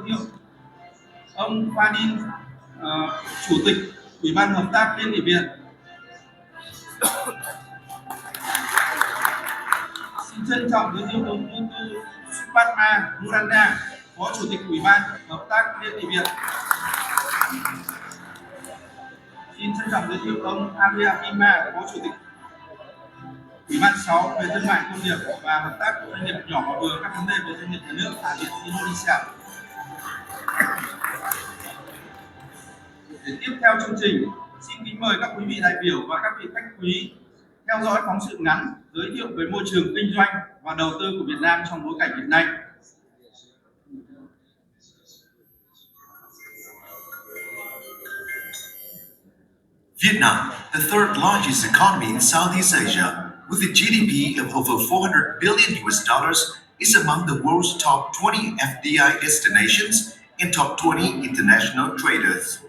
giới thiệu ông Fadin, Chủ tịch Ủy ban Hợp tác Liên nghị viện. Xin trân trọng giới thiệu ông Mutu Supatma Nuranda, Phó Chủ tịch Ủy ban Hợp tác Liên nghị viện. Xin trân trọng giới thiệu ông Arya Bima, Phó Chủ tịch Ủy ban 6 về thương mại công nghiệp và hợp tác doanh nghiệp nhỏ và vừa, các vấn đề về doanh nghiệp nhà nước tại Indonesia. Để tiếp theo chương trình, xin kính mời các quý vị đại biểu và các vị khách quý theo dõi phóng sự ngắn giới thiệu về môi trường kinh doanh và đầu tư của Việt Nam trong bối cảnh hiện nay. Vietnam, the third largest economy in Southeast Asia, with a GDP of over 400 billion US dollars, is among the world's top 20 FDI destinations and top 20 international traders.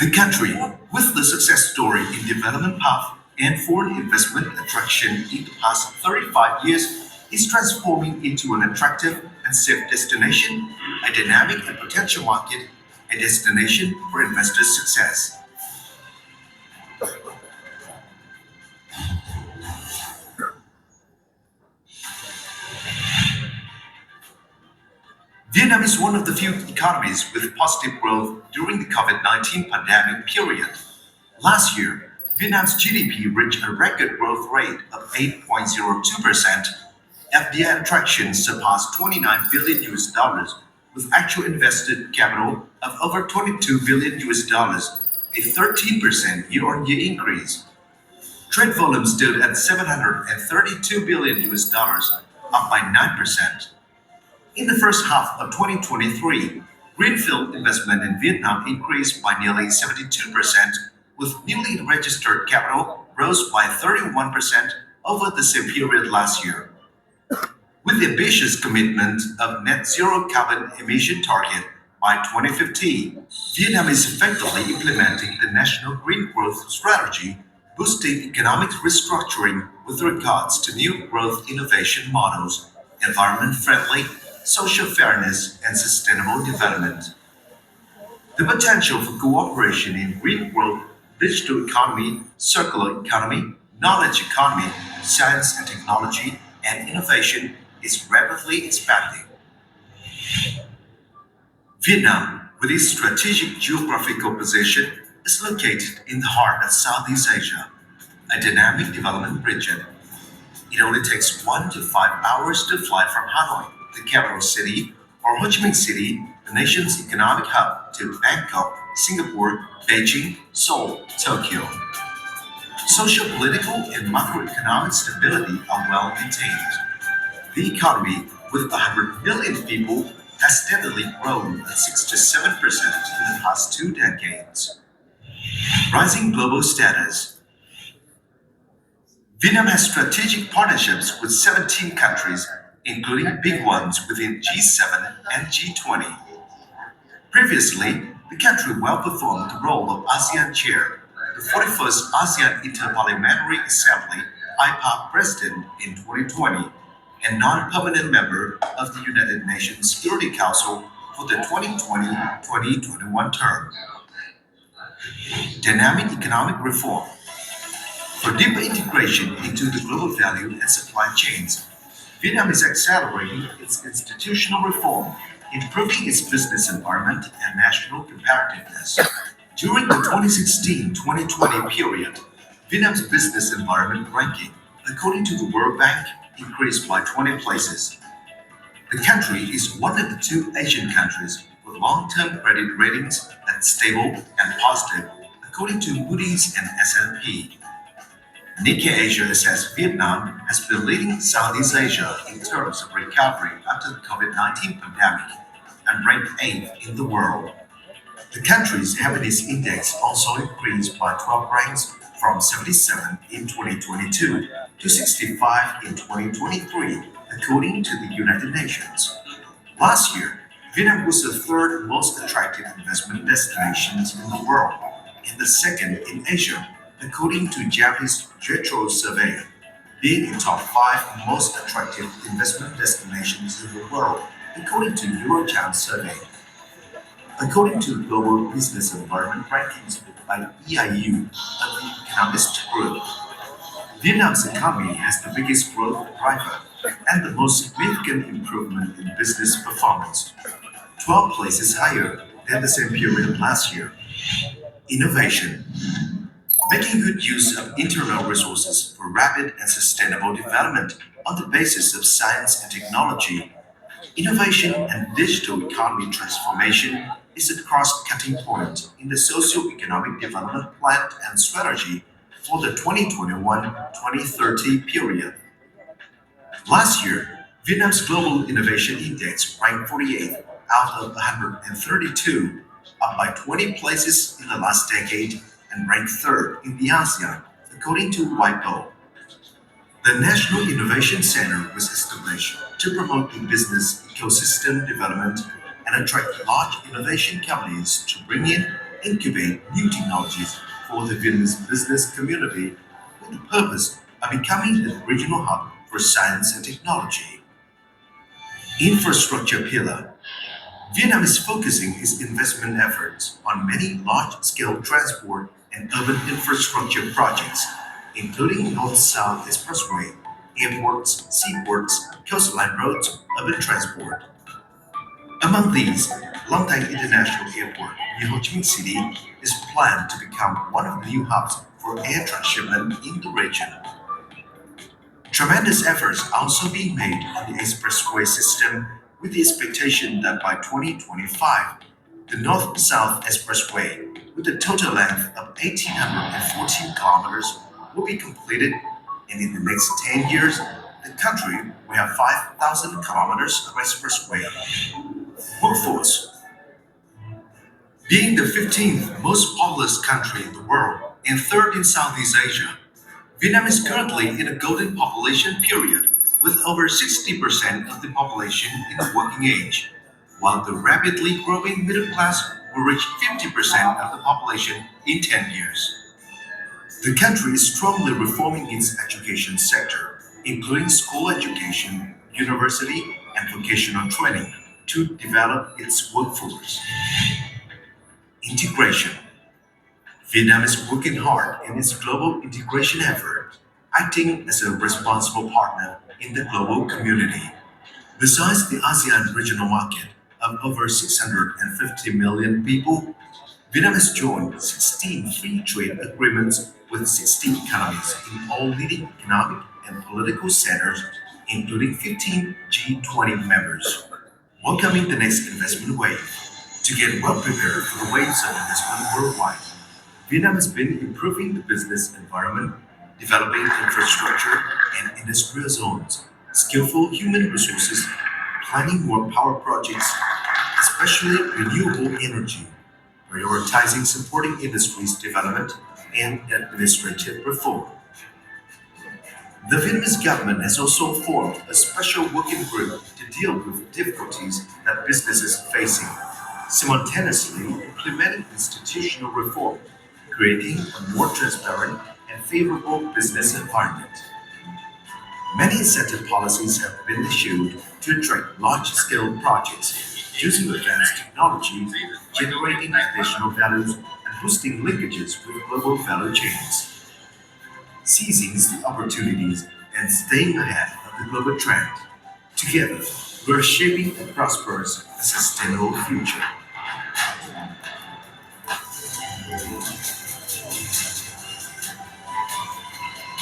The country, with the success story in development path and foreign investment attraction in the past 35 years, is transforming into an attractive and safe destination, a dynamic and potential market, a destination for investors' success. Vietnam is one of the few economies with positive growth during the COVID-19 pandemic period. Last year, Vietnam's GDP reached a record growth rate of 8.02%. FDI attractions surpassed 29 billion US dollars, with actual invested capital of over 22 billion US dollars, a 13% year-on-year increase. Trade volume stood at 732 billion US dollars, up by 9%. In the first half of 2023, greenfield investment in Vietnam increased by nearly 72%, with newly registered capital rose by 31% over the same period last year. With the ambitious commitment of net zero carbon emission target by 2050, Vietnam is effectively implementing the National Green Growth Strategy, boosting economic restructuring with regards to new growth innovation models, environment-friendly, social fairness, and sustainable development. The potential for cooperation in green growth, digital economy, circular economy, knowledge economy, science and technology, and innovation is rapidly expanding. Vietnam, with its strategic geographical position, is located in the heart of Southeast Asia, a dynamic development region. It only takes 1 to 5 hours to fly from Hanoi, the capital city, or Ho Chi Minh City, the nation's economic hub, to Bangkok, Singapore, Beijing, Seoul, Tokyo. Social, political, and macroeconomic stability are well maintained. The economy, with 100 million people, has steadily grown at 6 to 7% in the past 2 decades. Rising global status. Vietnam has strategic partnerships with 17 countries, including big ones within G7 and G20. Previously, the country well performed the role of ASEAN Chair, the 41st ASEAN Interparliamentary Assembly (IPA) President in 2020, and non-permanent member of the United Nations Security Council for the 2020-2021 term. Dynamic economic reform. For deeper integration into the global value and supply chains, Vietnam is accelerating its institutional reform, improving its business environment and national competitiveness. During the 2016-2020 period, Vietnam's business environment ranking, according to the World Bank, increased by 20 places. The country is one of the 2 Asian countries with long-term credit ratings that's stable and positive, according to Moody's and S&P. Nikkei Asia assessed Vietnam has been leading Southeast Asia in terms of recovery after the COVID-19 pandemic and ranked 8th in the world. The country's happiness index also increased by 12 ranks from 77 in 2022 to 65 in 2023, according to the United Nations. Last year, Vietnam was the 3rd most attractive investment destination in the world and the 2nd in Asia, according to Japanese Jetro survey. being in top 5 most attractive investment destinations in the world, according to Eurotown survey. According to Global Business Environment Rankings by EIU, a The Economist group, Vietnam's economy has the biggest growth driver and the most significant improvement in business performance, 12 places higher than the same period last year. Innovation. Making good use of internal resources for rapid and sustainable development on the basis of science and technology, innovation and digital economy transformation is a cross-cutting point in the socio-economic development plan and strategy for the 2021-2030 period. Last year, Vietnam's Global Innovation Index ranked 48th out of 132, up by 20 places in the last decade and ranked third in the ASEAN, according to WIPO. The National Innovation Center was established to promote the business ecosystem development and attract large innovation companies to bring in, incubate new technologies for the Vietnamese business community with the purpose of becoming the regional hub for science and technology. Infrastructure pillar. Vietnam is focusing its investment efforts on many large-scale transport and urban infrastructure projects, including North-South Expressway, airports, seaports, coastline roads, urban transport. Among these, Long Thanh International Airport near Ho Chi Minh City is planned to become one of the new hubs for air transshipment in the region. Tremendous efforts are also being made on the expressway system with the expectation that by 2025, the North-South Expressway, with a total length of 1,814 kilometers, will be completed, and in the next 10 years, the country will have 5,000 kilometers of expressway. Workforce. Being the 15th most populous country in the world and third in Southeast Asia, Vietnam is currently in a golden population period with over 60% of the population in the working age, while the rapidly growing middle class will reach 50% of the population in 10 years. The country is strongly reforming its education sector, including school education, university, and vocational training, to develop its workforce. Integration. Vietnam is working hard in its global integration effort, acting as a responsible partner in the global community. Besides the ASEAN regional market of over 650 million people, Vietnam has joined 16 free trade agreements with 60 economies in all leading economic and political centers, including 15 G20 members. Welcoming the next investment wave. To get well prepared for the waves of investment worldwide, Vietnam has been improving the business environment, developing infrastructure and industrial zones, skillful human resources, planning more power projects, especially renewable energy, prioritizing supporting industries development and administrative reform. The Vietnamese government has also formed a special working group to deal with difficulties that businesses are facing, simultaneously implementing institutional reform, creating a more transparent and favorable business environment. Many incentive policies have been issued to attract large-scale projects using advanced technology, generating additional values and boosting linkages with global value chains. Seizing the opportunities and staying ahead of the global trend. Together, we're shaping a prosperous and sustainable future.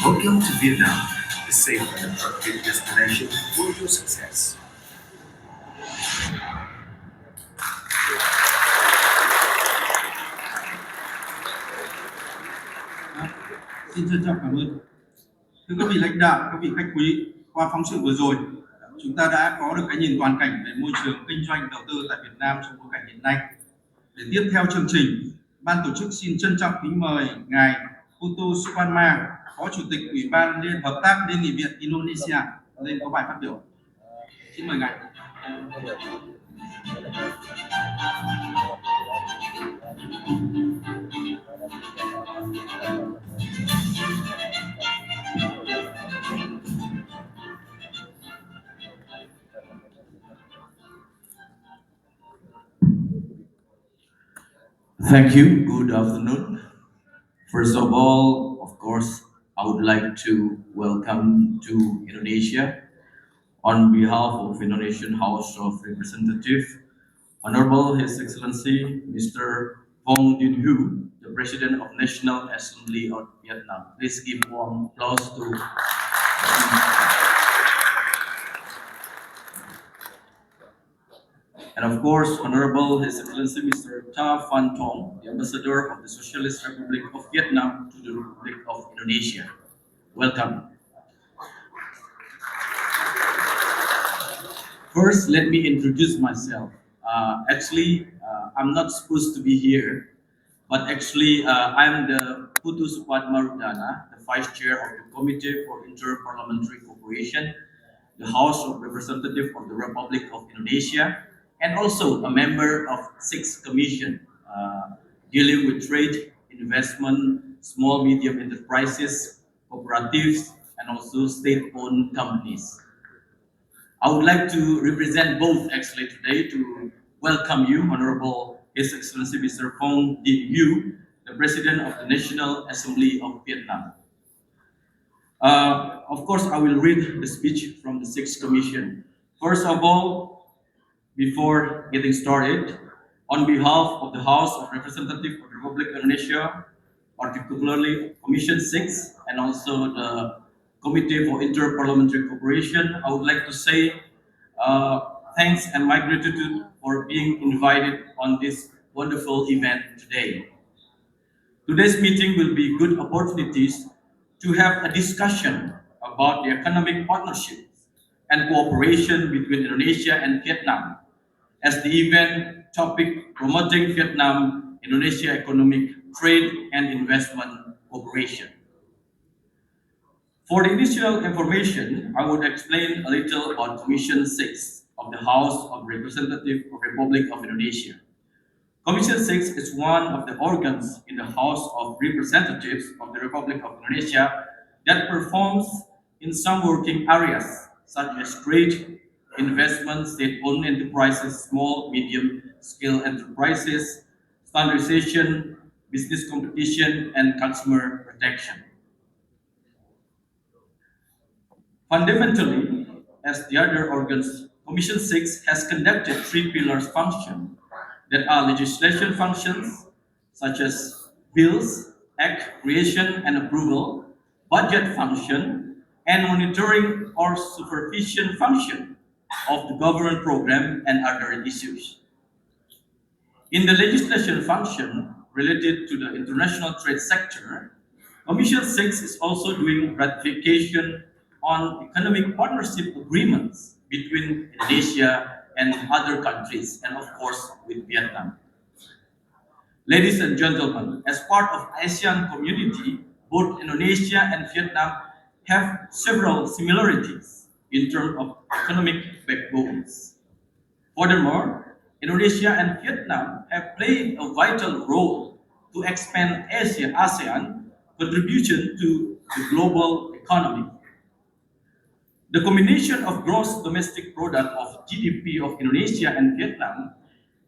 Welcome to Vietnam, a safe and attractive destination for your success. Xin trân trọng cảm ơn. Thưa các vị lãnh đạo, các vị khách quý, qua phóng sự vừa rồi, chúng ta đã có được cái nhìn toàn cảnh về môi trường kinh doanh đầu tư tại Việt Nam trong bối cảnh hiện nay. Để tiếp theo chương trình, ban tổ chức xin trân trọng kính mời ngài Putu Suparma, Phó Chủ tịch Ủy ban Hợp tác Liên nghị viện Indonesia lên có bài phát biểu. Xin mời ngài. Thank you. Good afternoon. First of all, of course, I would like to welcome to Indonesia on behalf of Indonesian House of Representatives, Honorable His Excellency Mr. Vong Dinh Hu, the President of National Assembly of Vietnam. Please give warm applause to. And of course, Honorable His Excellency Mr. Ta Phan Thong, the Ambassador of the Socialist Republic of Vietnam to the Republic of Indonesia. Welcome. First, let me introduce myself. I'm not supposed to be here, but I'm the Putu Supadmarudana, the Vice Chair of the Committee for Inter-Parliamentary Cooperation, the House of Representatives of the Republic of Indonesia, and also a member of six commission dealing with trade, investment, small medium enterprises, cooperatives, and also state-owned companies. I would like to represent both actually today to welcome you, Honorable His Excellency Mr. Vong Dinh Hu, the President of the National Assembly of Vietnam. Of course, I will read the speech from the Sixth Commission. First of all, before getting started, on behalf of the House of Representatives of the Republic of Indonesia, particularly Commission 6 and also the Committee for Inter-Parliamentary Cooperation, I would like to say thanks and my gratitude for being invited on this wonderful event today. Today's meeting will be good opportunities to have a discussion about the economic partnership and cooperation between Indonesia and Vietnam as the event topic promoting Vietnam-Indonesia economic trade and investment cooperation. For the initial information, I would explain a little about Commission 6 of the House of Representatives of the Republic of Indonesia. Commission 6 is one of the organs in the House of Representatives of the Republic of Indonesia that performs in some working areas such as trade, investment, state-owned enterprises, small, medium-scale enterprises, standardization, business competition, and consumer protection. Fundamentally, as the other organs, Commission 6 has conducted three pillars function that are legislation functions such as bills, act creation and approval, budget function, and monitoring or supervision function of the government program and other issues. In the legislation function related to the international trade sector, Commission 6 is also doing ratification on economic partnership agreements between Indonesia and other countries, and of course with Vietnam. Ladies and gentlemen, as part of ASEAN community, both Indonesia and Vietnam have several similarities in terms of economic backbones. Furthermore, Indonesia and Vietnam have played a vital role to expand ASEAN contribution to the global economy. The combination of gross domestic product of GDP of Indonesia and Vietnam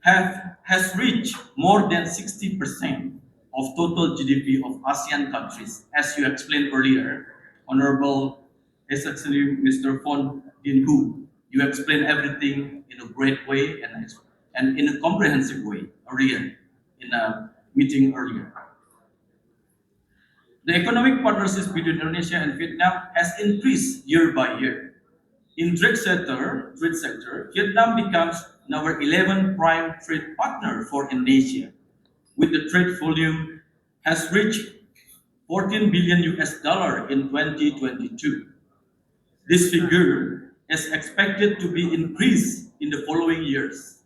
has reached more than 60% of total GDP of ASEAN countries, as you explained earlier, Honorable Excellency Mr. Vong Dinh Hu. You explained everything in a great way and in a comprehensive way earlier, in a meeting earlier. The economic partnerships between Indonesia and Vietnam has increased year by year. In trade sector, Vietnam becomes number 11 prime trade partner for Indonesia, with the trade volume has reached 14 billion US dollar in 2022. This figure is expected to be increased in the following years.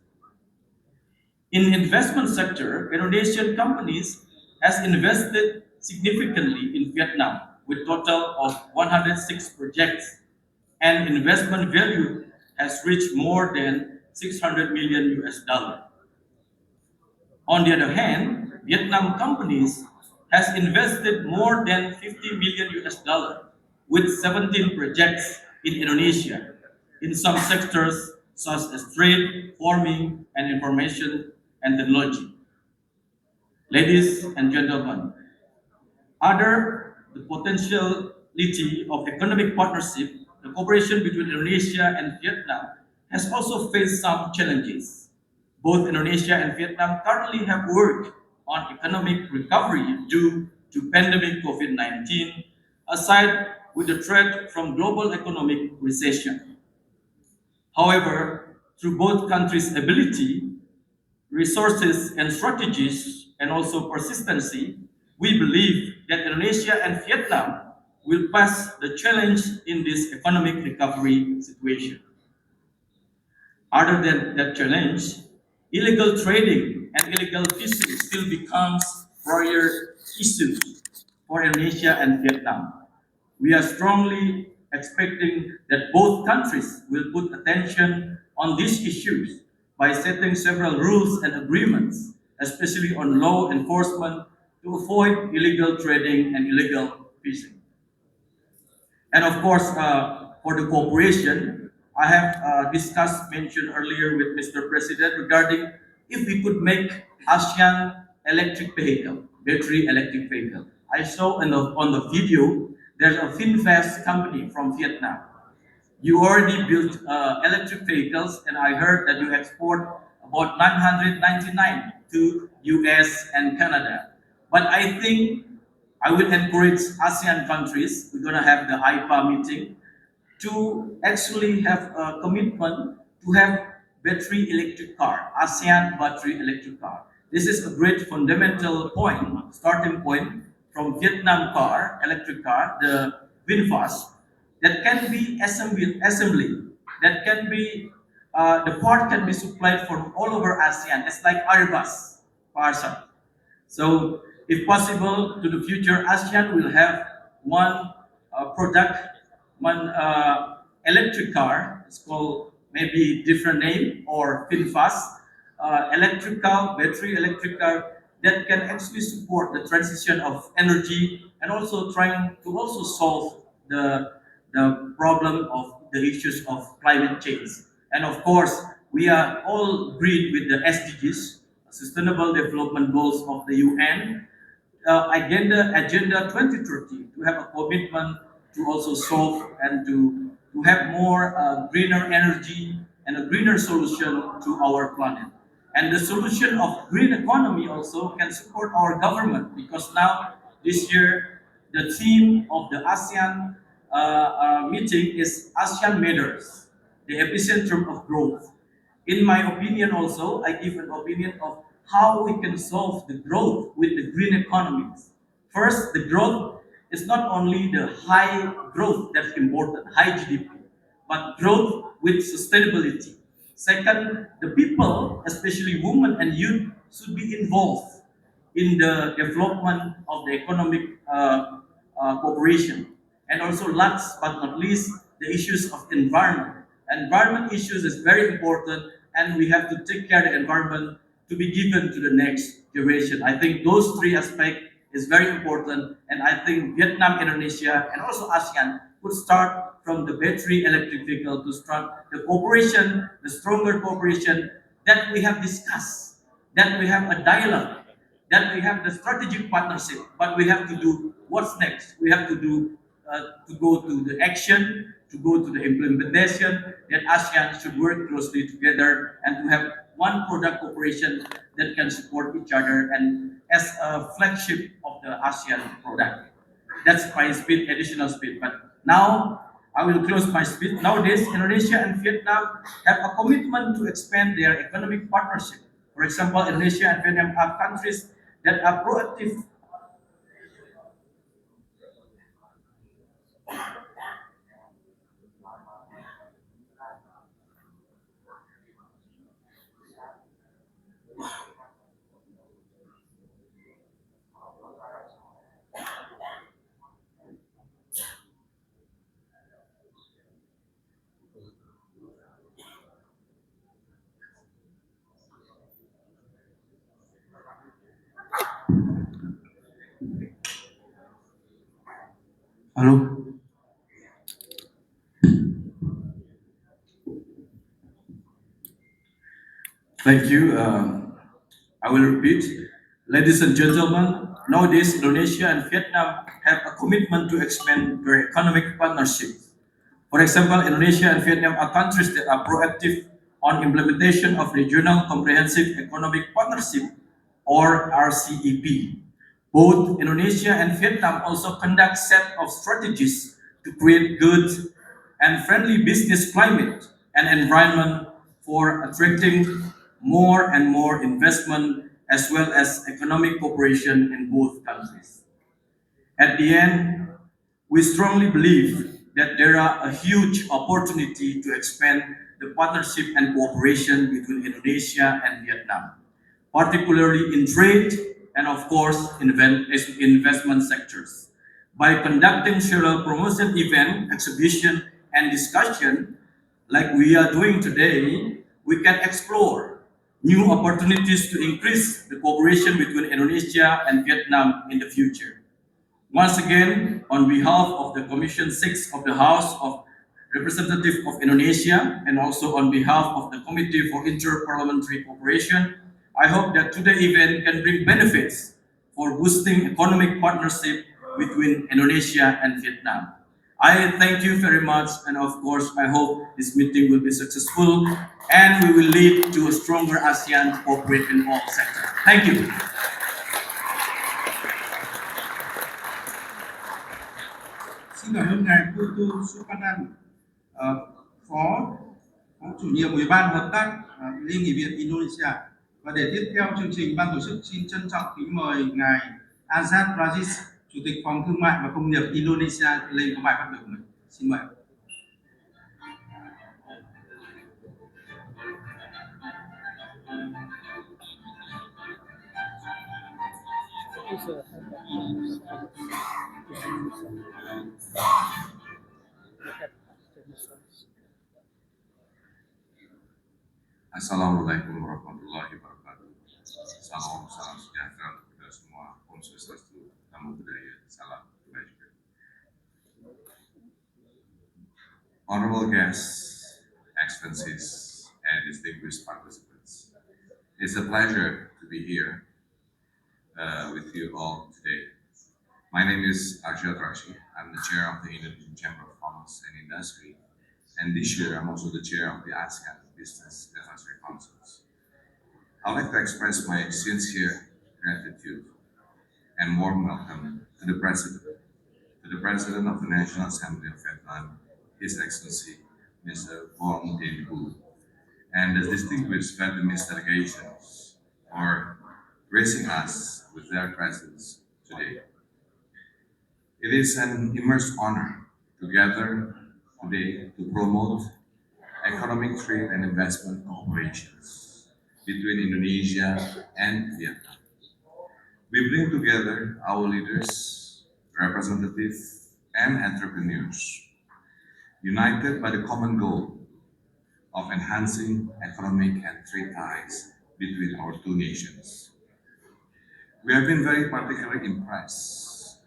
In investment sector, Indonesian companies has invested significantly in Vietnam with total of 106 projects and investment value has reached more than 600 million US dollar. On the other hand, Vietnam companies has invested more than 50 million US dollar with 17 projects in Indonesia in some sectors such as trade, farming, and information and technology. Ladies and gentlemen, other the potentiality of economic partnership, the cooperation between Indonesia and Vietnam has also faced some challenges. Both Indonesia and Vietnam currently have worked on economic recovery due to pandemic COVID-19, aside with the threat from global economic recession. However, through both countries' ability, resources and strategies, and also persistency, we believe that Indonesia and Vietnam will pass the challenge in this economic recovery situation. Other than that challenge, illegal trading and illegal fishing still becomes prior issues for Indonesia and Vietnam. We are strongly expecting that both countries will put attention on these issues by setting several rules and agreements, especially on law enforcement, to avoid illegal trading and illegal fishing. And of course, for the cooperation, I have mentioned earlier with Mr. President regarding if we could make ASEAN electric vehicle, battery electric vehicle. I saw on the video, there's a FinVest company from Vietnam. You already built electric vehicles, and I heard that you export about 999 to US and Canada. But I think I will encourage ASEAN countries. We're gonna have the IPA meeting to actually have a commitment to have battery electric car, ASEAN battery electric car. This is a great fundamental point, starting point from Vietnam car, electric car, the VinFast, that can be assembly, that can be, the part can be supplied from all over ASEAN. It's like Airbus parcel. So, if possible, to the future, ASEAN will have one product, one electric car. It's called maybe different name or FinFast, electrical battery electric car that can actually support the transition of energy and also trying to also solve the problem of the issues of climate change. And of course, we are all agreed with the SDGs, Sustainable Development Goals of the UN, Agenda 2030, to have a commitment to also solve and to have more greener energy and a greener solution to our planet. And the solution of green economy also can support our government because now this year the theme of the ASEAN meeting is ASEAN Matters, the epicentrum of growth. In my opinion, also, I give an opinion of how we can solve the growth with the green economies. First, the growth is not only the high growth that's important, high GDP, but growth with sustainability. Second, the people, especially women and youth, should be involved in the development of the economic cooperation. And also, last but not least, the issues of environment. Environment issues is very important, and we have to take care of the environment to be given to the next generation. I think those three aspects is very important, and I think Vietnam, Indonesia, and also ASEAN could start from the battery electric vehicle to start the cooperation, the stronger cooperation that we have discussed, that we have a dialogue, that we have the strategic partnership, but we have to do what's next. We have to do to go to the action, to go to the implementation. That ASEAN should work closely together and to have one product cooperation that can support each other and as a flagship of the ASEAN product. That's my speed, additional speed. But now I will close my speech. Nowadays, Indonesia and Vietnam have a commitment to expand their economic partnership. For example, Indonesia and Vietnam are countries that are proactive. Hello. Thank you. I will repeat. Ladies and gentlemen, nowadays Indonesia and Vietnam have a commitment to expand their economic partnership. For example, Indonesia and Vietnam are countries that are proactive on implementation of Regional Comprehensive Economic Partnership or RCEP. Both Indonesia and Vietnam also conduct set of strategies to create good and friendly business climate and environment for attracting more and more investment as well as economic cooperation in both countries. At the end, we strongly believe that there are a huge opportunity to expand the partnership and cooperation between Indonesia and Vietnam, particularly in trade and of course investment sectors. By conducting several promotion event, exhibition, and discussion like we are doing today, we can explore new opportunities to increase the cooperation between Indonesia and Vietnam in the future. Once again, on behalf of the Commission 6 of the House of Representatives of Indonesia and also on behalf of the Committee for Inter-Parliamentary Cooperation, I hope that today's event can bring benefits for boosting economic partnership between Indonesia and Vietnam. I thank you very much, and of course, I hope this meeting will be successful and we will lead to a stronger ASEAN to cooperate in all sectors. Thank you. Xin cảm ơn ngài Putu Supanan, phó phó chủ nhiệm Ủy ban hợp tác Liên nghị viện Indonesia. Và để tiếp theo chương trình, ban tổ chức xin trân trọng kính mời ngài Azad Raziz, Chủ tịch Phòng Thương mại và Công nghiệp Indonesia lên có bài phát biểu của mình. Xin mời. Assalamualaikum warahmatullahi wabarakatuh. Salam sejahtera kepada semua. Om Swastiastu, Namo Buddhaya, Salam Kebajikan. Honorable guests, excellencies, and distinguished participants, it's a pleasure to be here with you all today. My name is Arshad Rashi. I'm the chair of the Indonesian Chamber of Commerce and Industry, and this year I'm also the chair of the ASEAN Business Advisory Councils. I'd like to express my sincere gratitude and warm welcome to the President of the National Assembly of Vietnam, His Excellency Mr. Vuong Dinh Hue, and the distinguished Vietnamese delegations for gracing us with their presence today. It is an immense honor to gather today to promote economic trade and investment cooperations between Indonesia and Vietnam. We bring together our leaders, representatives, and entrepreneurs, united by the common goal of enhancing economic and trade ties between our two nations. We have been very particularly impressed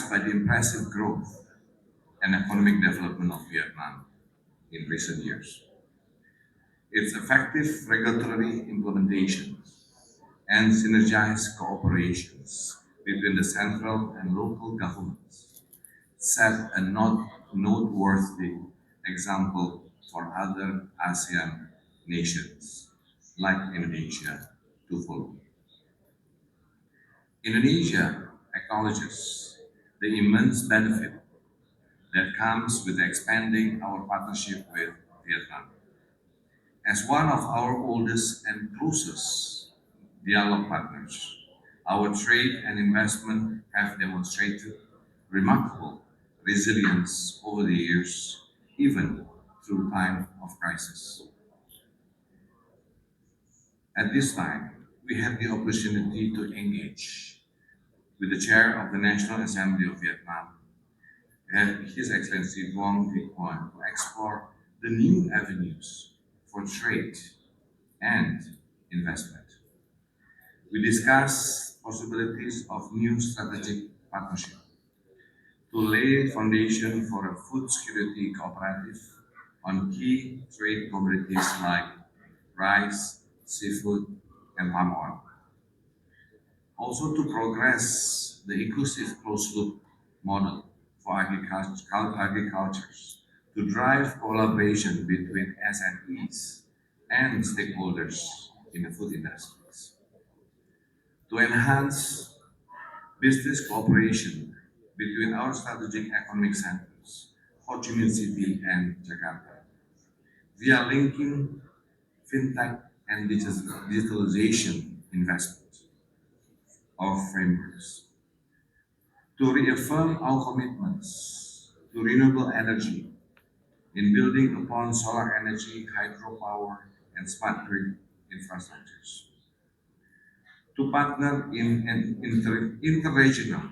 by the impressive growth and economic development of Vietnam in recent years. Its effective regulatory implementation and synergized cooperations between the central and local governments set a noteworthy example for other ASEAN nations like Indonesia to follow. Indonesia acknowledges the immense benefit that comes with expanding our partnership with Vietnam. As one of our oldest and closest dialogue partners, our trade and investment have demonstrated remarkable resilience over the years, even through time of crisis. At this time, we have the opportunity to engage with the Chair of the National Assembly of Vietnam, and His Excellency Vuong Dinh Hue, to explore the new avenues for trade and investment. We discuss possibilities of new strategic partnership to lay foundation for a food security cooperative on key trade commodities like rice, seafood, and palm oil. Also to progress the inclusive closed loop model for agricultures, to drive collaboration between SMEs and stakeholders in the food industries, to enhance business cooperation between our strategic economic centers, Ho Chi Minh City and Jakarta, via linking fintech and digitalization investment of frameworks, to reaffirm our commitments to renewable energy in building upon solar energy, hydropower, and smart grid infrastructures, to partner in an interregional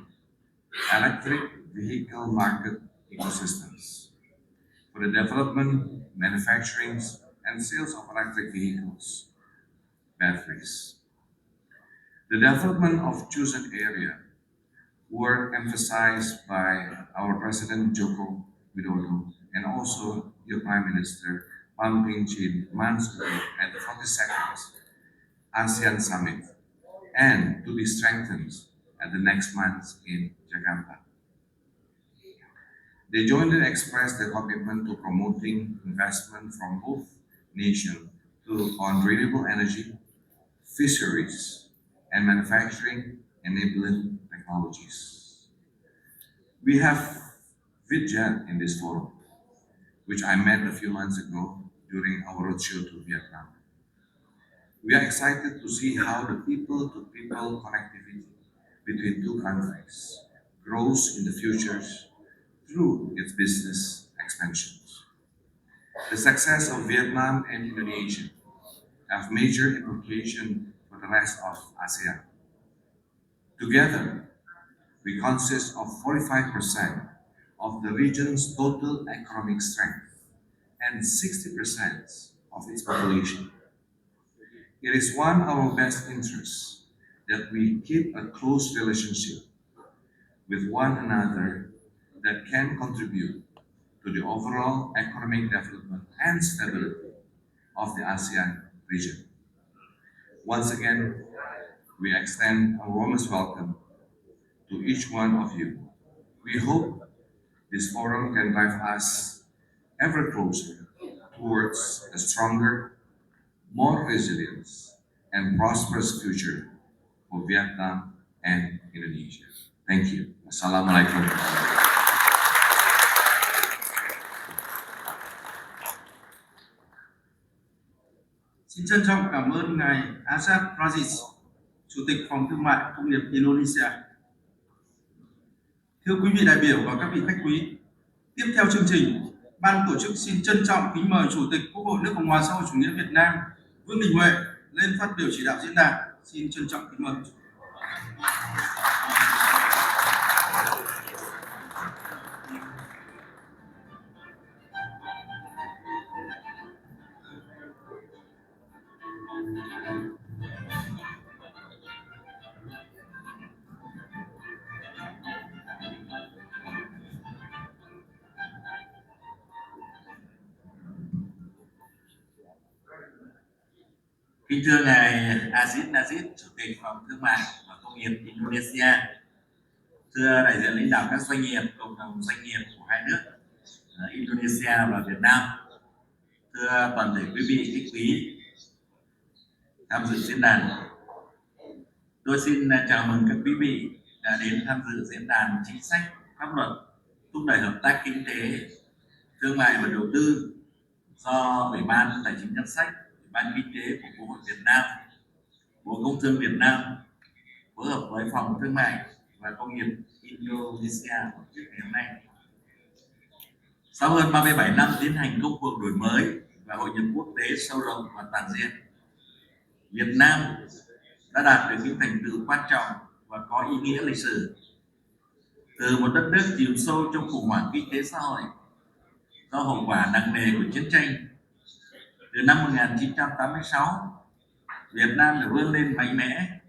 electric vehicle market ecosystems for the development, manufacturing, and sales of electric vehicles, batteries. The development of chosen area were emphasized by our President Joko Widodo and also your Prime Minister Pham Binh Chinh months ago at the 42nd ASEAN Summit, and to be strengthened at the next month in Jakarta. They jointly expressed their commitment to promoting investment from both nations on renewable energy, fisheries, and manufacturing enabling technologies. We have VidJet in this forum, which I met a few months ago during our roadshow to Vietnam. We are excited to see how the people-to-people connectivity between two countries grows in the future through its business expansions. The success of Vietnam and Indonesia have major implications for the rest of ASEAN. Together, we consist of 45% of the region's total economic strength and 60% of its population. It is one of our best interests that we keep a close relationship with one another that can contribute to the overall economic development and stability of the ASEAN region. Once again, we extend a warmest welcome to each one of you. We hope this forum can drive us ever closer towards a stronger, more resilient, and prosperous future for Vietnam and Indonesia. Thank you. Assalamualaikum. Xin trân trọng cảm ơn ngài Asad Raziz, Chủ tịch Phòng Thương mại Công nghiệp Indonesia. Thưa quý vị đại biểu và các vị khách quý, tiếp theo chương trình, ban tổ chức xin trân trọng kính mời Chủ tịch Quốc hội nước Cộng hòa xã hội chủ nghĩa Việt Nam Vương Đình Huệ lên phát biểu chỉ đạo diễn đàn. Xin trân trọng kính mời. Kính thưa ngài Aziz Nazid, Chủ tịch Phòng Thương mại và Công nghiệp Indonesia, thưa đại diện lãnh đạo các doanh nghiệp, cộng đồng doanh nghiệp của hai nước Indonesia và Việt Nam, thưa toàn thể quý vị khách quý tham dự diễn đàn, tôi xin chào mừng các quý vị đã đến tham dự diễn đàn chính sách pháp luật thúc đẩy hợp tác kinh tế, thương mại và đầu tư do Ủy ban Tài chính Ngân sách, Ủy ban Kinh tế của Quốc hội Việt Nam, Bộ Công thương Việt Nam phối hợp với Phòng Thương mại và Công nghiệp Indonesia tổ chức ngày hôm nay. Sau hơn 37 năm tiến hành công cuộc đổi mới và hội nhập quốc tế sâu rộng và toàn diện, Việt Nam đã đạt được những thành tựu quan trọng và có ý nghĩa lịch sử. Từ một đất nước chìm sâu trong khủng hoảng kinh tế xã hội do hậu quả nặng nề của chiến tranh, từ năm 1986, Việt Nam đã vươn lên mạnh mẽ,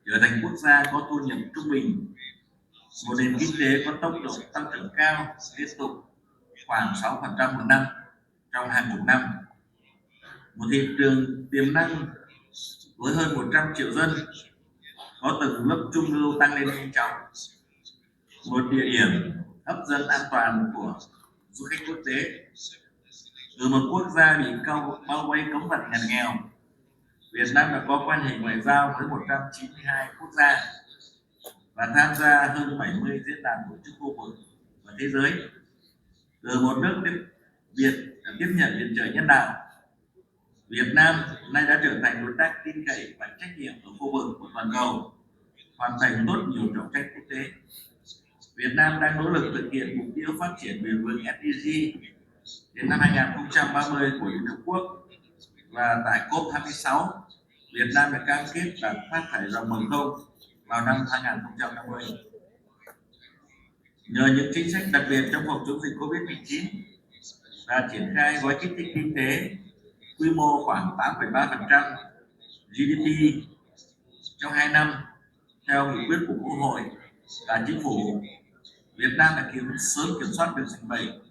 trở thành quốc gia có thu nhập trung bình, một nền kinh tế có tốc độ tăng trưởng cao liên tục khoảng 6% một năm trong hàng chục năm, một thị trường tiềm năng với hơn 100 triệu dân, có tầng lớp trung lưu tăng lên nhanh chóng, một địa điểm hấp dẫn an toàn của du khách quốc tế. Từ một quốc gia bị bao vây cấm vận ngặt nghèo, Việt Nam đã có quan hệ ngoại giao với 192 quốc gia và tham gia hơn 70 diễn đàn tổ chức khu vực và thế giới. Từ một nước tiếp nhận viện trợ nhân đạo, Việt Nam nay đã trở thành đối tác tin cậy và trách nhiệm ở khu vực của toàn cầu, hoàn thành tốt nhiều trọng trách quốc tế. Việt Nam đang nỗ lực thực hiện mục tiêu phát triển bền vững SDG đến năm 2030 của Liên Hợp Quốc, và tại COP26, Việt Nam đã cam kết đạt phát thải dòng bằng không vào năm 2050. Nhờ những chính sách đặc biệt trong phòng chống dịch Covid-19 và triển khai gói kích thích kinh tế quy mô khoảng 8,3% GDP trong 2 năm theo nghị quyết của Quốc hội và Chính phủ, Việt Nam đã sớm kiểm soát được dịch bệnh,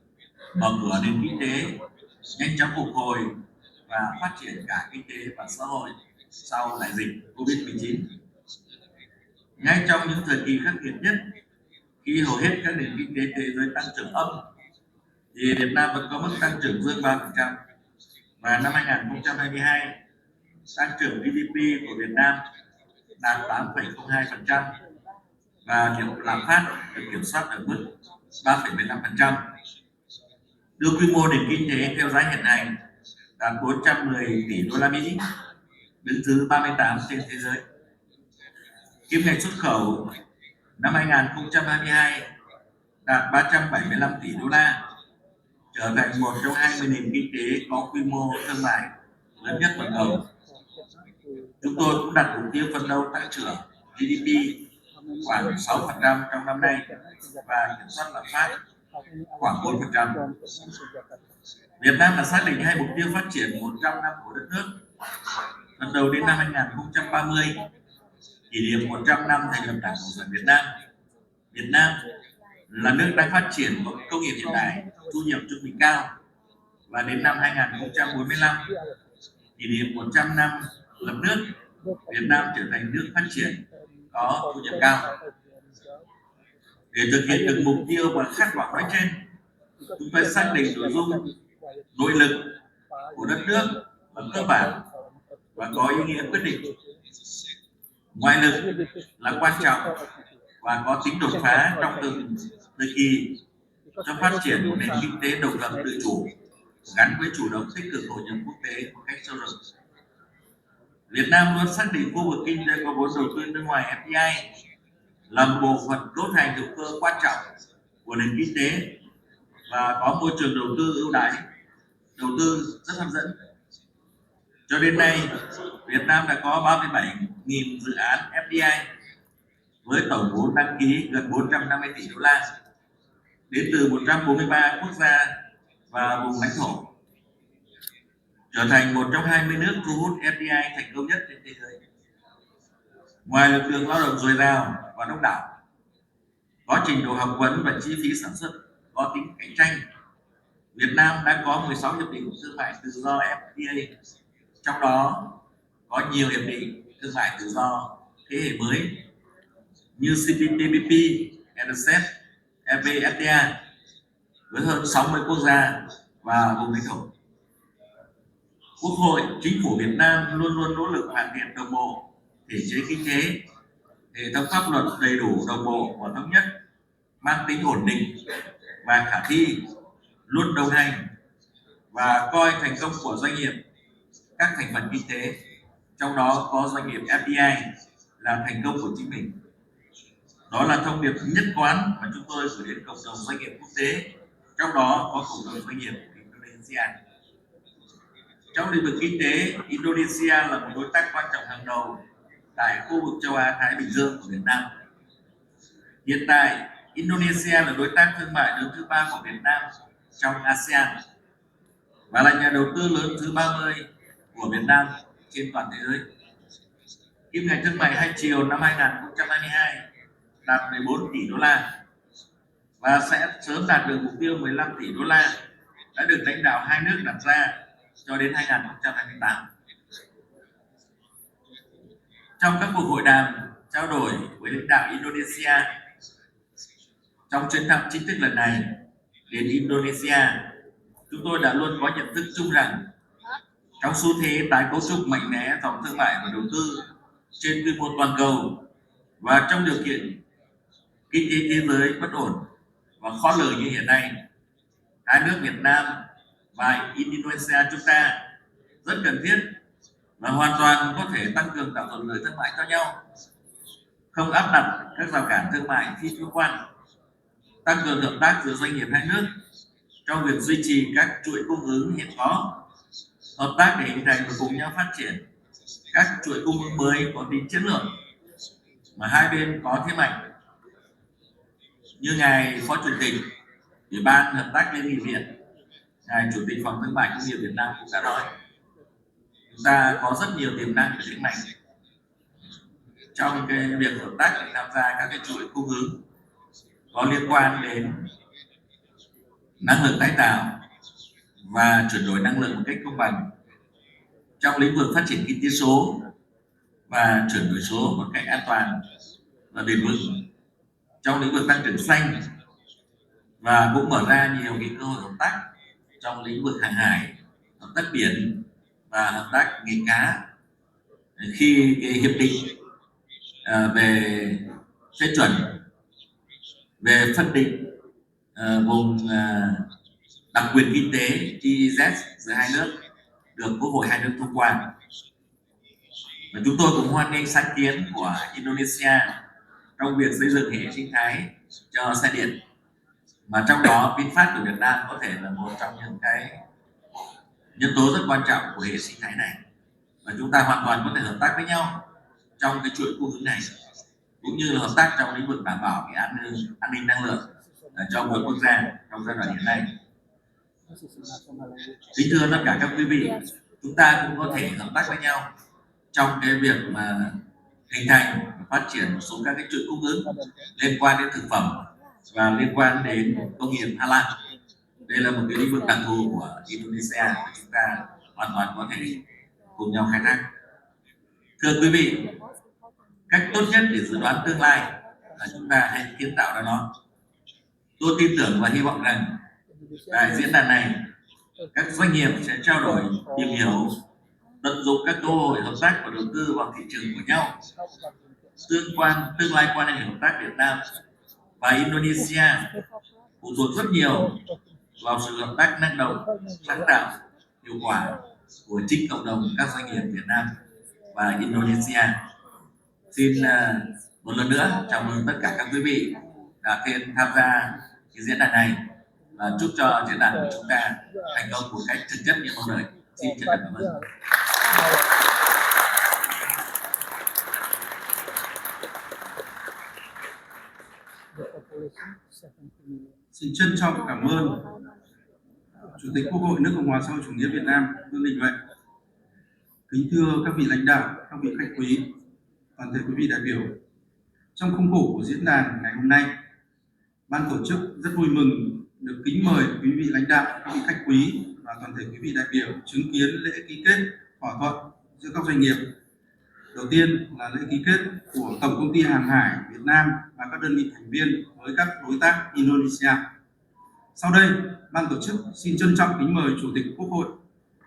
mở cửa nền kinh tế, nhanh chóng phục hồi và phát triển cả kinh tế và xã hội sau đại dịch Covid-19. Ngay trong những thời kỳ khắc nghiệt nhất, khi hầu hết các nền kinh tế thế giới tăng trưởng âm, thì Việt Nam vẫn có mức tăng trưởng dương 3%. Và năm 2022, tăng trưởng GDP của Việt Nam đạt 8,02% và lạm phát được kiểm soát ở mức 3,15%. Đưa quy mô nền kinh tế theo giá hiện hành đạt 410 tỷ đô la Mỹ, đứng thứ 38 trên thế giới. Kim ngạch xuất khẩu năm 2022 đạt 375 tỷ đô la, trở thành một trong 20 nền kinh tế có quy mô thương mại lớn nhất toàn cầu. Chúng tôi cũng đặt mục tiêu phấn đấu tăng trưởng GDP khoảng 6% trong năm nay và kiểm soát lạm phát khoảng 4%. Việt Nam đã xác định hai mục tiêu phát triển 100 năm của đất nước. Phần đầu đến năm 2030, kỷ niệm 100 năm thành lập Đảng Cộng sản Việt Nam. Việt Nam là nước đang phát triển công nghiệp hiện đại, thu nhập trung bình cao, và đến năm 2045, kỷ niệm 100 năm lập nước, Việt Nam trở thành nước phát triển có thu nhập cao. Để thực hiện được mục tiêu và khát vọng nói trên, chúng ta xác định nội dung nội lực của đất nước là cơ bản và có ý nghĩa quyết định. Ngoại lực là quan trọng và có tính đột phá trong từng thời kỳ trong phát triển của nền kinh tế độc lập tự chủ, gắn với chủ động tích cực hội nhập quốc tế một cách sâu rộng. Việt Nam luôn xác định khu vực kinh tế có vốn đầu tư nước ngoài FDI là một bộ phận cấu thành hữu cơ quan trọng của nền kinh tế và có môi trường đầu tư ưu đãi, đầu tư rất hấp dẫn. Cho đến nay, Việt Nam đã có 37.000 dự án FDI với tổng vốn đăng ký gần 450 tỷ đô la đến từ 143 quốc gia và vùng lãnh thổ, trở thành một trong 20 nước thu hút FDI thành công nhất trên thế giới. Ngoài lực lượng lao động dồi dào và đông đảo, có trình độ học vấn và chi phí sản xuất có tính cạnh tranh, Việt Nam đã có 16 hiệp định thương mại tự do FTA, trong đó có nhiều hiệp định thương mại tự do thế hệ mới như CPTPP, RCEP, EVFTA với hơn 60 quốc gia và vùng lãnh thổ. Quốc hội, Chính phủ Việt Nam luôn luôn nỗ lực hoàn thiện đồng bộ thể chế kinh tế, hệ thống pháp luật đầy đủ, đồng bộ và thống nhất, mang tính ổn định và khả thi, luôn đồng hành và coi thành công của doanh nghiệp, các thành phần kinh tế, trong đó có doanh nghiệp FDI, là thành công của chính mình. Đó là thông điệp nhất quán mà chúng tôi gửi đến cộng đồng doanh nghiệp quốc tế, trong đó có cộng đồng doanh nghiệp của Indonesia. Trong lĩnh vực kinh tế, Indonesia là một đối tác quan trọng hàng đầu tại khu vực châu Á Thái Bình Dương của Việt Nam. Hiện tại, Indonesia là đối tác thương mại lớn thứ 3 của Việt Nam trong ASEAN và là nhà đầu tư lớn thứ 30 của Việt Nam trên toàn thế giới. Kim ngạch thương mại hai chiều năm 2022 đạt 14 tỷ đô la và sẽ sớm đạt được mục tiêu 15 tỷ đô la đã được lãnh đạo hai nước đặt ra cho đến 2028. Trong các cuộc hội đàm, trao đổi với lãnh đạo Indonesia trong chuyến thăm chính thức lần này đến Indonesia, chúng tôi đã luôn có nhận thức chung rằng trong xu thế tái cấu trúc mạnh mẽ dòng thương mại và đầu tư trên quy mô toàn cầu và trong điều kiện kinh tế thế giới bất ổn và khó lường như hiện nay, hai nước Việt Nam và Indonesia chúng ta rất cần thiết và hoàn toàn có thể tăng cường tạo thuận lợi thương mại cho nhau, không áp đặt các rào cản thương mại phi thuế quan, tăng cường hợp tác giữa doanh nghiệp hai nước trong việc duy trì các chuỗi cung ứng hiện có, hợp tác để hình thành và cùng nhau phát triển các chuỗi cung ứng mới có tính chiến lược mà hai bên có thế mạnh. Như ngài Phó Chủ tịch Ủy ban Hợp tác Liên nghị viện, ngài Chủ tịch Phòng Thương mại Công nghiệp Việt Nam cũng đã nói, chúng ta có rất nhiều tiềm năng và thế mạnh trong cái việc hợp tác để tham gia các cái chuỗi cung ứng có liên quan đến năng lượng tái tạo và chuyển đổi năng lượng một cách công bằng, trong lĩnh vực phát triển kinh tế số và chuyển đổi số một cách an toàn và bền vững, trong lĩnh vực tăng trưởng xanh, và cũng mở ra nhiều cái cơ hội hợp tác trong lĩnh vực hàng hải, hợp tác biển và hợp tác nghề cá, khi cái hiệp định về phê chuẩn về phân định vùng đặc quyền kinh tế EEZ giữa hai nước được Quốc hội hai nước thông qua. Và chúng tôi cũng hoan nghênh sáng kiến của Indonesia trong việc xây dựng hệ sinh thái cho xe điện, mà trong đó VinFast của Việt Nam có thể là một trong những cái nhân tố rất quan trọng của hệ sinh thái này, và chúng ta hoàn toàn có thể hợp tác với nhau trong cái chuỗi cung ứng này, cũng như là hợp tác trong lĩnh vực đảm bảo cái an ninh năng lượng cho mỗi quốc gia trong giai đoạn hiện nay. Kính thưa tất cả các quý vị, chúng ta cũng có thể hợp tác với nhau trong cái việc mà hình thành và phát triển một số các cái chuỗi cung ứng liên quan đến thực phẩm và liên quan đến công nghiệp halal. Đây là một cái lĩnh vực đặc thù của Indonesia và chúng ta hoàn toàn có thể cùng nhau khai thác. Thưa quý vị, cách tốt nhất để dự đoán tương lai là chúng ta hãy kiến tạo ra nó. Tôi tin tưởng và hy vọng rằng tại diễn đàn này, các doanh nghiệp sẽ trao đổi, tìm hiểu, tận dụng các cơ hội hợp tác và đầu tư vào thị trường của nhau. Tương lai quan hệ hợp tác Việt Nam và Indonesia phụ thuộc rất nhiều vào sự hợp tác năng động, sáng tạo, hiệu quả của chính cộng đồng các doanh nghiệp Việt Nam và Indonesia. Xin một lần nữa chào mừng tất cả các quý vị đã tham gia cái diễn đàn này và chúc cho diễn đàn của chúng ta thành công một cách thực chất như mong đợi. Xin chân thành cảm ơn. Xin trân trọng cảm ơn Chủ tịch Quốc hội nước Cộng hòa xã hội chủ nghĩa Việt Nam Vương Đình Huệ. Kính thưa các vị lãnh đạo, các vị khách quý, toàn thể quý vị đại biểu. Trong khuôn khổ của diễn đàn ngày hôm nay, ban tổ chức rất vui mừng được kính mời quý vị lãnh đạo, các vị khách quý và toàn thể quý vị đại biểu chứng kiến lễ ký kết thỏa thuận giữa các doanh nghiệp. Đầu tiên là lễ ký kết của Tổng công ty Hàng hải Việt Nam và các đơn vị thành viên với các đối tác Indonesia. Sau đây, ban tổ chức xin trân trọng kính mời Chủ tịch Quốc hội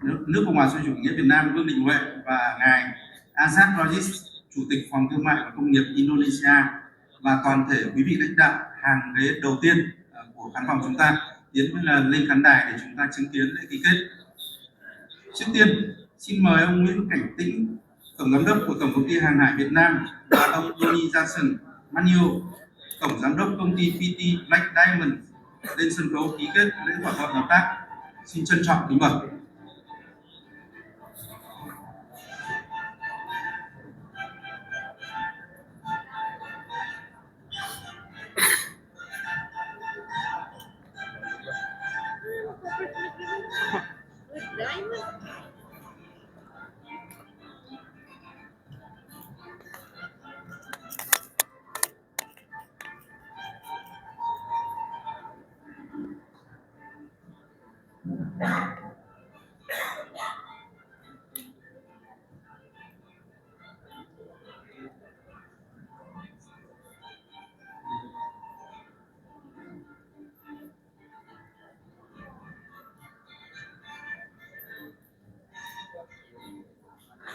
nước Cộng hòa xã hội chủ nghĩa Việt Nam Vương Đình Huệ và ngài Azad Rajis, Chủ tịch Phòng Thương mại và Công nghiệp Indonesia và toàn thể quý vị lãnh đạo hàng ghế đầu tiên của khán phòng chúng ta tiến lên khán đài để chúng ta chứng kiến lễ ký kết. Trước tiên, xin mời ông Nguyễn Cảnh Tĩnh, Tổng giám đốc của Tổng công ty Hàng hải Việt Nam, và ông Tony Jason Manio, Tổng giám đốc công ty PT Black Diamond lên sân khấu ký kết lễ thỏa thuận hợp tác. Xin trân trọng kính mời.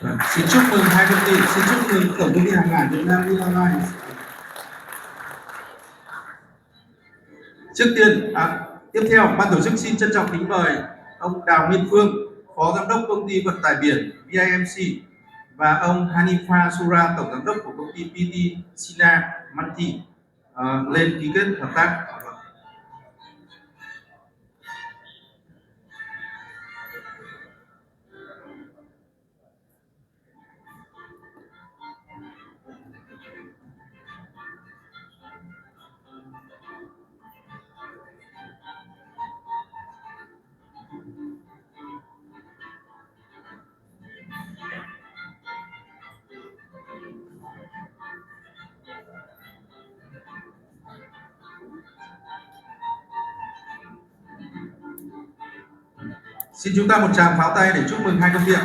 Xin chúc mừng hai công ty, xin chúc mừng Tổng công ty Hàng hải Việt Nam Airlines. Trước tiên, tiếp theo, ban tổ chức xin trân trọng kính mời ông Đào Nguyên Phương, Phó Giám đốc Công ty Vận tải biển VIMC và ông Hanifa Sura, Tổng Giám đốc của công ty PT Sina Manti lên ký kết hợp tác. Xin chúng ta một tràng pháo tay để chúc mừng hai công ty ạ.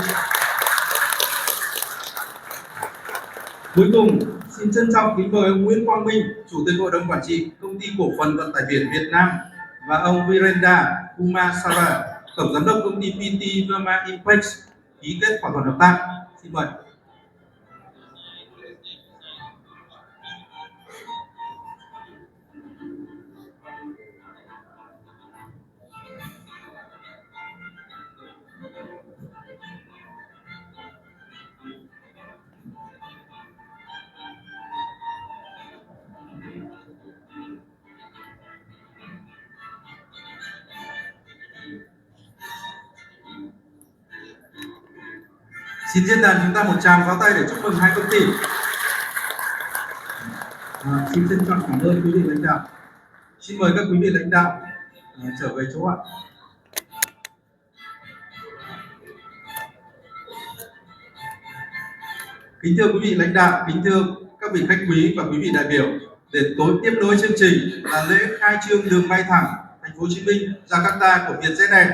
Cuối cùng, xin trân trọng kính mời ông Nguyễn Quang Minh, Chủ tịch Hội đồng Quản trị Công ty Cổ phần Vận tải biển Việt Nam và ông Virendra Kumasara, Tổng Giám đốc Công ty PT Verma Impex ký kết thỏa thuận hợp tác. Xin mời. Xin diễn đàn chúng ta một tràng pháo tay để chúc mừng hai công ty. Xin trân trọng cảm ơn quý vị lãnh đạo. Xin mời các quý vị lãnh đạo trở về chỗ ạ. Kính thưa quý vị lãnh đạo, kính thưa các vị khách quý và quý vị đại biểu, để tiếp nối chương trình là lễ khai trương đường bay thẳng Thành phố Hồ Chí Minh, Jakarta của Vietjet Air.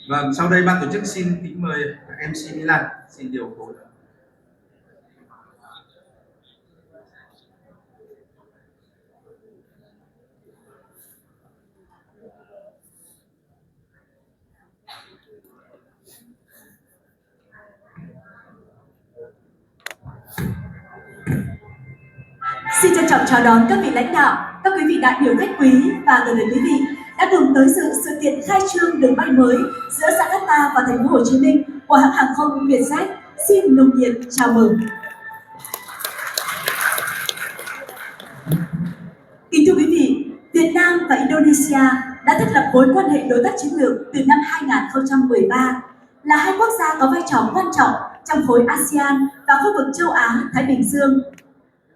Vâng, sau đây ban tổ chức xin kính mời MC Milan xin điều phối. Xin trân trọng chào đón các vị lãnh đạo, các quý vị đại biểu khách quý và toàn thể quý vị đã cùng tới dự sự kiện khai trương đường bay mới giữa Jakarta và Thành phố Hồ Chí Minh của hãng hàng không Vietjet. Xin nồng nhiệt chào mừng. Kính thưa quý vị, Việt Nam và Indonesia đã thiết lập mối quan hệ đối tác chiến lược từ năm 2013, là hai quốc gia có vai trò quan trọng trong khối ASEAN và khu vực châu Á Thái Bình Dương.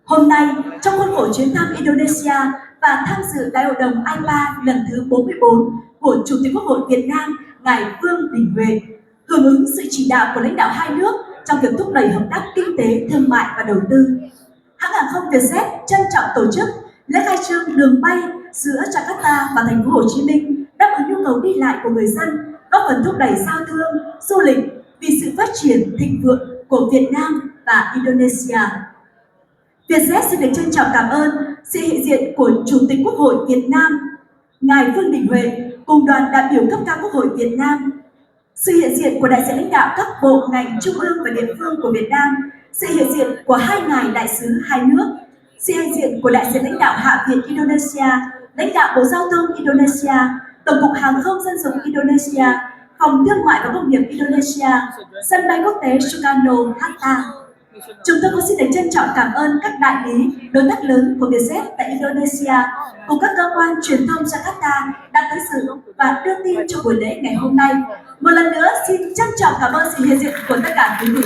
Hôm nay, trong khuôn khổ chuyến thăm Indonesia và tham dự Đại hội đồng IPA lần thứ 44 của Chủ tịch Quốc hội Việt Nam, ngài Vương Đình Huệ, hưởng ứng sự chỉ đạo của lãnh đạo hai nước trong việc thúc đẩy hợp tác kinh tế, thương mại và đầu tư, hãng hàng không Vietjet trân trọng tổ chức lễ khai trương đường bay giữa Jakarta và Thành phố Hồ Chí Minh, đáp ứng nhu cầu đi lại của người dân, góp phần thúc đẩy giao thương, du lịch vì sự phát triển thịnh vượng của Việt Nam và Indonesia. Vietjet xin được trân trọng cảm ơn sự hiện diện của Chủ tịch Quốc hội Việt Nam, ngài Vương Đình Huệ cùng đoàn đại biểu cấp cao Quốc hội Việt Nam, sự hiện diện của đại diện lãnh đạo các bộ ngành trung ương và địa phương của Việt Nam, sự hiện diện của hai ngài đại sứ hai nước, sự hiện diện của đại diện lãnh đạo Hạ viện Indonesia, lãnh đạo Bộ Giao thông Indonesia, Tổng cục Hàng không Dân dụng Indonesia, Phòng Thương mại và Công nghiệp Indonesia, sân bay quốc tế Soekarno-Hatta. Chúng tôi cũng xin được trân trọng cảm ơn các đại lý, đối tác lớn của Vietjet tại Indonesia cùng các cơ quan truyền thông Jakarta đã tới dự và đưa tin cho buổi lễ ngày hôm nay. Một lần nữa xin trân trọng cảm ơn sự hiện diện của tất cả quý vị.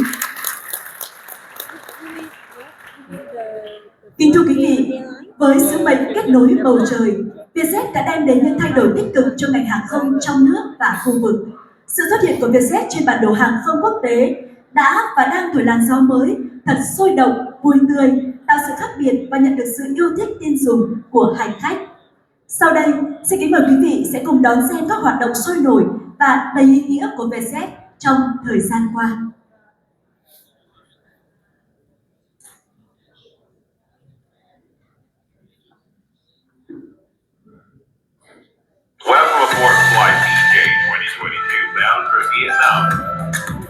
Kính thưa quý vị, với sứ mệnh kết nối bầu trời, Vietjet đã đem đến những thay đổi tích cực cho ngành hàng không trong nước và khu vực. Sự xuất hiện của Vietjet trên bản đồ hàng không quốc tế đã và đang thổi làn gió mới thật sôi động, vui tươi, tạo sự khác biệt và nhận được sự yêu thích tin dùng của hành khách. Sau đây, xin kính mời quý vị sẽ cùng đón xem các hoạt động sôi nổi và đầy ý nghĩa của Vietjet trong thời gian qua. Weather report flight EJ 2022 bound for Vietnam.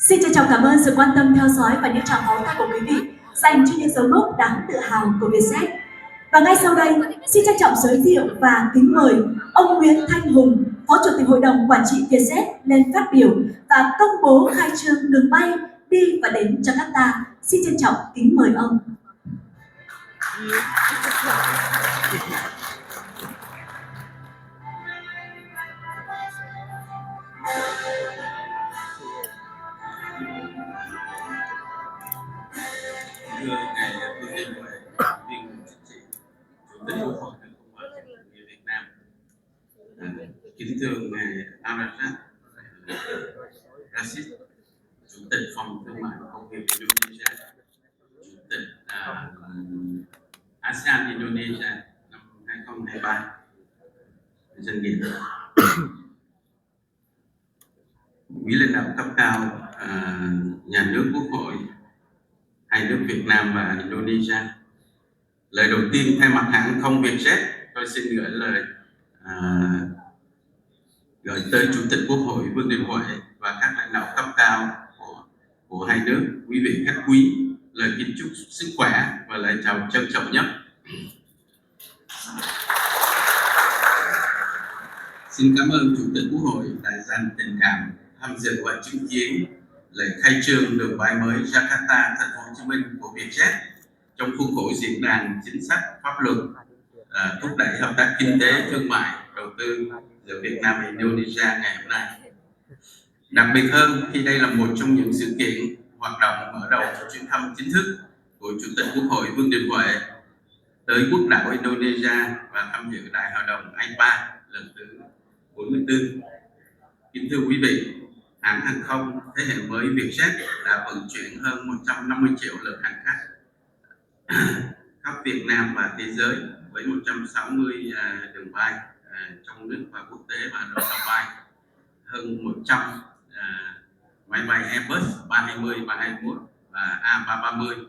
Xin trân trọng cảm ơn sự quan tâm theo dõi và những tràng pháo tay của quý vị dành cho những dấu mốc đáng tự hào của Vietjet. Và ngay sau đây, xin trân trọng giới thiệu và kính mời ông Nguyễn Thanh Hùng, Phó Chủ tịch Hội đồng Quản trị Vietjet lên phát biểu và công bố khai trương đường bay đi và đến Jakarta. Xin trân trọng kính mời ông. Thưa ngài Vương Đình Huệ, viên chính trị, chủ tịch Quốc hội Nước Cộng hòa Xã hội chủ nghĩa Việt Nam, kính thưa ngài Arafat Rashid, chủ tịch phòng thương mại và công nghiệp Indonesia, chủ tịch ASEAN Indonesia năm 2023, doanh nghiệp, quý lãnh đạo cấp cao nhà nước, Quốc hội hai nước Việt Nam và Indonesia. Lời đầu tiên thay mặt hãng không Vietjet, tôi xin gửi lời gửi tới Chủ tịch Quốc hội Vương Đình Huệ và các lãnh đạo cấp cao của hai nước, quý vị khách quý, lời kính chúc sức khỏe và lời chào trân trọng nhất. Xin cảm ơn Chủ tịch Quốc hội đã dành tình cảm tham dự và chứng kiến lễ khai trương đường bay mới Jakarta, Thành phố Hồ Chí Minh của Vietjet trong khuôn khổ diễn đàn chính sách pháp luật thúc đẩy hợp tác kinh tế, thương mại, đầu tư giữa Việt Nam và Indonesia ngày hôm nay. Đặc biệt hơn khi đây là một trong những sự kiện hoạt động mở đầu cho chuyến thăm chính thức của Chủ tịch Quốc hội Vương Đình Huệ tới quốc đảo Indonesia và tham dự Đại hội đồng IPA lần thứ 44. Kính thưa quý vị, hãng hàng không thế hệ mới Vietjet đã vận chuyển hơn 150 triệu lượt hành khách khắp Việt Nam và thế giới với 160 đường bay trong nước và quốc tế và đội tàu bay, hơn 100 máy bay Airbus 320, 321 và A330.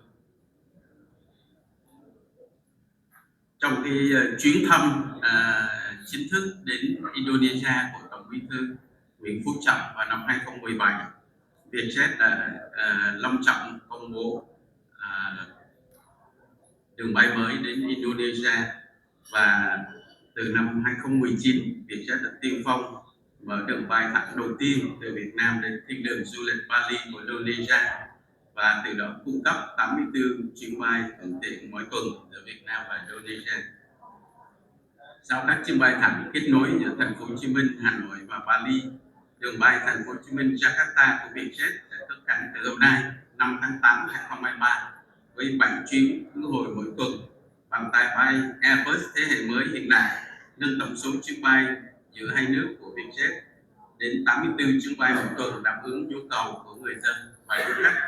Trong cái chuyến thăm chính thức đến Indonesia của Tổng Bí thư Nguyễn Phú Trọng vào năm 2017, Vietjet đã long trọng công bố đường bay mới đến Indonesia, và từ năm 2019, Vietjet đã tiên phong mở đường bay thẳng đầu tiên từ Việt Nam đến thiên đường du lịch Bali của Indonesia, và từ đó cung cấp 84 chuyến bay thuận tiện mỗi tuần giữa Việt Nam và Indonesia. Sau các chuyến bay thẳng kết nối giữa Thành phố Hồ Chí Minh, Hà Nội và Bali, đường bay Thành phố Hồ Chí Minh Jakarta của Vietjet sẽ cất cánh từ hôm nay 5 tháng 8 2023 với 7 chuyến khứ hồi mỗi tuần bằng tay bay Airbus thế hệ mới hiện đại, nâng tổng số chuyến bay giữa hai nước của Vietjet đến 84 chuyến bay mỗi tuần, đáp ứng nhu cầu của người dân và du khách.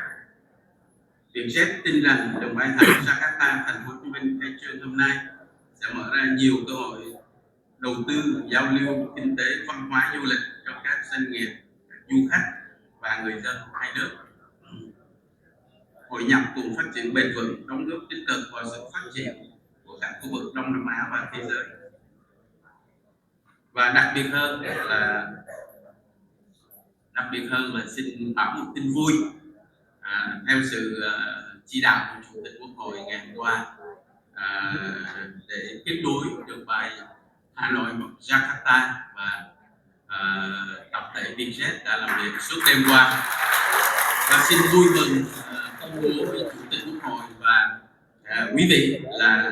Vietjet tin rằng đường bay thẳng Jakarta, Thành phố Hồ Chí Minh khai trương hôm nay sẽ mở ra nhiều cơ hội đầu tư, giao lưu kinh tế, văn hóa, du lịch cho các doanh nghiệp, các du khách và người dân hai nước. Hội nhập cùng phát triển bền vững, đóng góp tích cực vào sự phát triển của cả khu vực Đông Nam Á và thế giới. Và đặc biệt hơn là xin báo một tin vui theo sự chỉ đạo của Chủ tịch Quốc hội ngày hôm qua để kết nối đường bay Hà Nội Jakarta, và tập thể Vietjet đã làm việc suốt đêm qua, và xin vui mừng công bố với Chủ tịch Quốc hội và quý vị là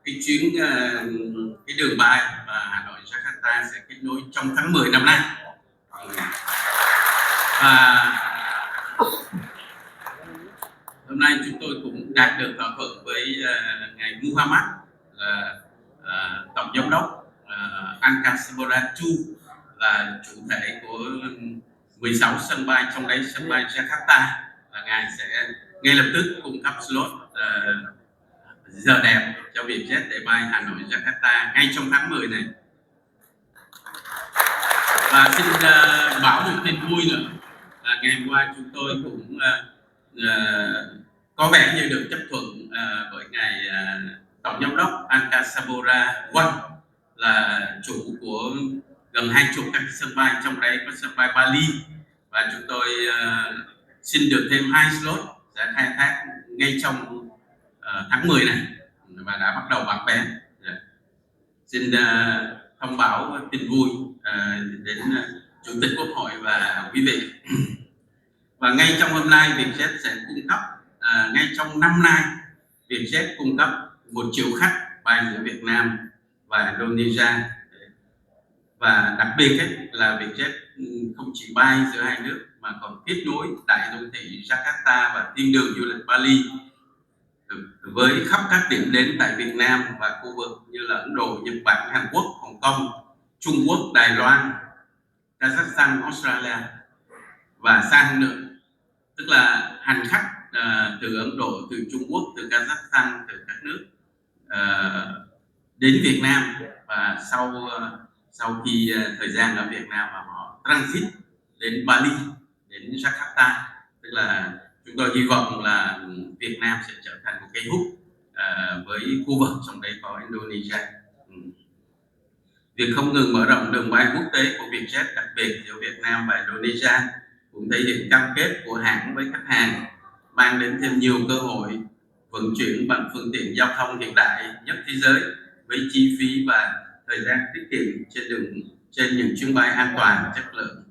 cái chuyến cái đường bay và Hà Nội Jakarta sẽ kết nối trong tháng 10 năm nay. Và hôm nay chúng tôi cũng đạt được thỏa thuận với ngài Muhammad là tổng giám đốc Angkasa Pura II, là chủ thể của 16 sân bay, trong đấy sân bay Jakarta, và ngài sẽ ngay lập tức cung cấp slot giờ đẹp cho Vietjet để bay Hà Nội Jakarta ngay trong tháng 10 này. Và xin bảo một tin vui nữa là ngày hôm qua chúng tôi cũng có vẻ như được chấp thuận với ngài tổng giám đốc Angkasa Pura I, là chủ của gần 20 các sân bay, trong đấy có sân bay Bali và chúng tôi xin được thêm 2 slot sẽ khai thác ngay trong tháng 10 này và đã bắt đầu bán vé. Xin thông báo tin vui đến Chủ tịch Quốc hội và quý vị. Và ngay trong hôm nay Vietjet sẽ cung cấp ngay trong năm nay Vietjet cung cấp 1 triệu khách bay giữa Việt Nam và Indonesia. Và đặc biệt là Vietjet không chỉ bay giữa hai nước mà còn kết nối tại đô thị Jakarta và thiên đường du lịch Bali với khắp các điểm đến tại Việt Nam và khu vực như là Ấn Độ, Nhật Bản, Hàn Quốc, Hồng Kông, Trung Quốc, Đài Loan, Kazakhstan, Australia và xa hơn nữa. Tức là hành khách từ Ấn Độ, từ Trung Quốc, từ Kazakhstan, từ các nước đến Việt Nam và sau khi thời gian ở Việt Nam họ transit đến Bali, đến Jakarta. Tức là chúng tôi hy vọng là Việt Nam sẽ trở thành một cái hub với khu vực, trong đấy có Indonesia. Việc không ngừng mở rộng đường bay quốc tế của Vietjet, đặc biệt giữa Việt Nam và Indonesia, cũng thể hiện cam kết của hãng với khách hàng, mang đến thêm nhiều cơ hội vận chuyển bằng phương tiện giao thông hiện đại nhất thế giới với chi phí và thời gian tiết kiệm trên những chuyến bay an toàn, chất lượng